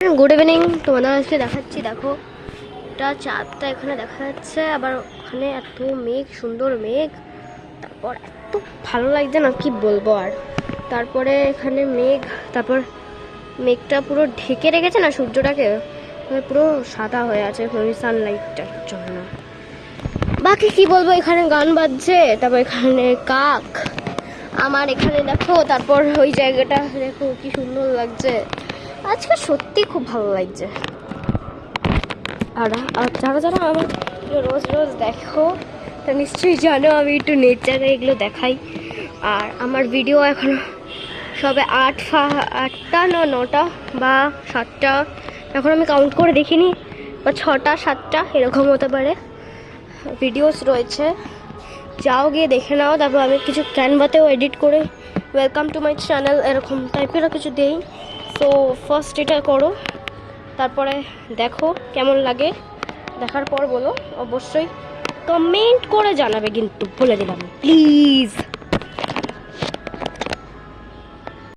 Good evening, তোমাদের আজকে দেখাচ্ছি। দেখো, এটা চাঁদটা এখানে দেখা যাচ্ছে, আবার ওখানে এত মেঘ, সুন্দর মেঘ। তারপর এত ভালো লাগছে না, কি বলবো আর। তারপরে এখানে মেঘ, তারপর মেঘটা পুরো ঢেকে রেখেছে না সূর্যটাকে, পুরো সাদা হয়ে আছে ওই সানলাইটটার জন্য। বাকি কি বলবো, এখানে গান বাজছে, তারপর এখানে কাক আমার এখানে দেখো, তারপর ওই জায়গাটা দেখো কি সুন্দর লাগছে। আজকে সত্যি খুব ভালো লাগছে। আর যারা যারা আমার রোজ রোজ দেখো তা নিশ্চয়ই জানো আমি একটু নেচারে এগুলো দেখাই। আর আমার ভিডিও এখন সবে আটটা না 9টা বা 7টা, এখন আমি কাউন্ট করে দেখিনি, বা 6টা 7টা এরকম হতে পারে ভিডিওস রয়েছে। যাও গিয়ে দেখে নাও। তারপর আমি কিছু ক্যানভাতেও এডিট করে ওয়েলকাম টু মাই চ্যানেল এরকম টাইপেরও কিছু দেই। সো ফার্স্ট এটা করো, তারপরে দেখো কেমন লাগে। দেখার পর বলো, অবশ্যই কমেন্ট করে জানাবে কিন্তু, বলে দিলাম প্লিজ।